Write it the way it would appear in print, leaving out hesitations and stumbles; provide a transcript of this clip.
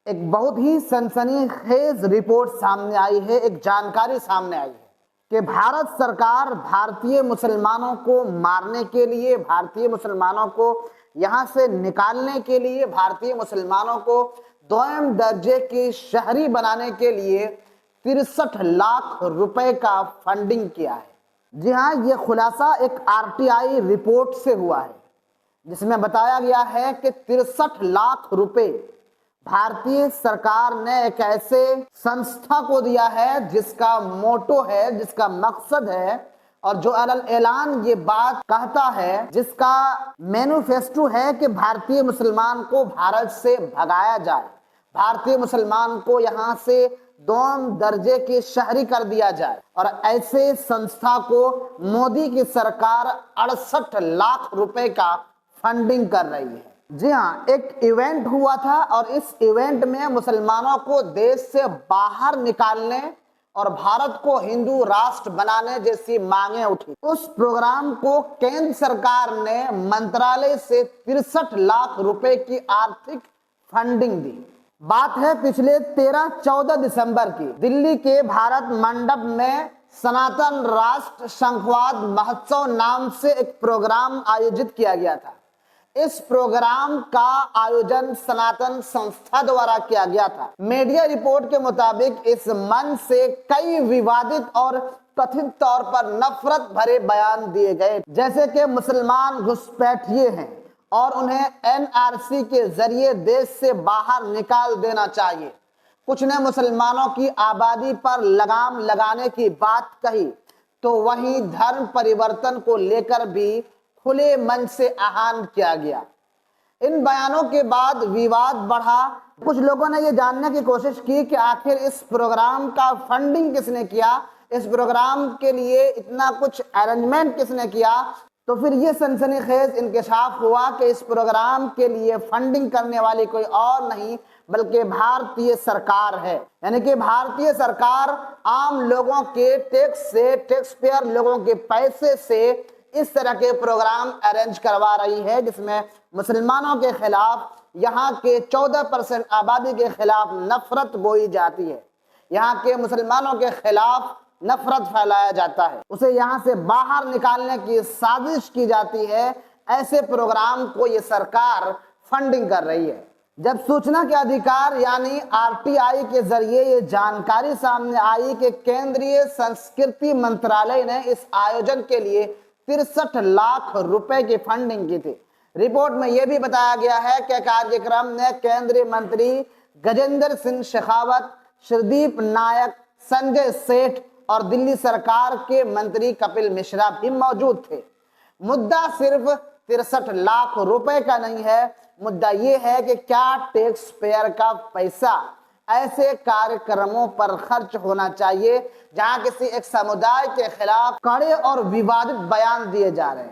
एक बहुत ही सनसनीखेज रिपोर्ट सामने आई है, एक जानकारी सामने आई है कि भारत सरकार भारतीय मुसलमानों को मारने के लिए, भारतीय मुसलमानों को यहां से निकालने के लिए, भारतीय मुसलमानों को दोयम दर्जे की शहरी बनाने के लिए 63 लाख रुपए का फंडिंग किया है। जी हाँ, यह खुलासा एक आरटीआई रिपोर्ट से हुआ है, जिसमें बताया गया है कि 63 लाख रुपए भारतीय सरकार ने एक ऐसे संस्था को दिया है जिसका मोटो है, जिसका मकसद है और जो ऐलान ये बात कहता है, जिसका मैनिफेस्टो है कि भारतीय मुसलमान को भारत से भगाया जाए, भारतीय मुसलमान को यहां से दोम दर्जे के शहरी कर दिया जाए। और ऐसे संस्था को मोदी की सरकार 68 लाख रुपए का फंडिंग कर रही है। जी हाँ, एक इवेंट हुआ था और इस इवेंट में मुसलमानों को देश से बाहर निकालने और भारत को हिंदू राष्ट्र बनाने जैसी मांगे उठी। उस प्रोग्राम को केंद्र सरकार ने मंत्रालय से 63 लाख रुपए की आर्थिक फंडिंग दी। बात है पिछले 13-14 दिसंबर की। दिल्ली के भारत मंडप में सनातन राष्ट्र शंखवाद महोत्सव नाम से एक प्रोग्राम आयोजित किया गया था। इस प्रोग्राम का आयोजन सनातन संस्था द्वारा किया गया था। मीडिया रिपोर्ट के मुताबिक इस मंच से कई विवादित और कथित तौर पर नफरत भरे बयान दिए गए, जैसे कि मुसलमान घुसपैठिए हैं और उन्हें एनआरसी के जरिए देश से बाहर निकाल देना चाहिए। कुछ ने मुसलमानों की आबादी पर लगाम लगाने की बात कही, तो वहीं धर्म परिवर्तन को लेकर भी खुले मन से आह्वान किया गया। इन बयानों के बाद विवाद बढ़ा। कुछ लोगों ने ये जानने की कोशिश की कि आखिर इस प्रोग्राम का फंडिंग किसने किया, इस प्रोग्राम के लिए इतना कुछ अरेंजमेंट किसने किया। तो फिर ये सनसनीखेज इंकशाफ हुआ कि इस प्रोग्राम के लिए फंडिंग करने वाली कोई और नहीं बल्कि भारतीय सरकार है। यानी कि भारतीय सरकार आम लोगों के टैक्स से, टैक्स पेयर लोगों के पैसे से इस तरह के प्रोग्राम अरेंज करवा रही है, जिसमें मुसलमानों के खिलाफ, यहाँ के 14% आबादी के खिलाफ नफरत बोई जाती है, यहाँ के मुसलमानों के खिलाफ नफरत फैलाया जाता है, उसे यहाँ से बाहर निकालने की साजिश की जाती है। ऐसे प्रोग्राम को ये सरकार फंडिंग कर रही है। जब सूचना के अधिकार यानी आरटीआई के जरिए ये जानकारी सामने आई कि केंद्रीय संस्कृति मंत्रालय ने इस आयोजन के लिए 63 लाख रुपए की फंडिंग की थी। रिपोर्ट में यह भी बताया गया है कि कार्यक्रम में केंद्रीय मंत्री गजेंद्र सिंह शेखावत, श्रीदीप नायक, संजय सेठ और दिल्ली सरकार के मंत्री कपिल मिश्रा भी मौजूद थे। मुद्दा सिर्फ 63 लाख रुपए का नहीं है, मुद्दा यह है कि क्या टैक्स पेयर का पैसा ऐसे कार्यक्रमों पर खर्च होना चाहिए जहां किसी एक समुदाय के खिलाफ कड़े और विवादित बयान दिए जा रहे हैं।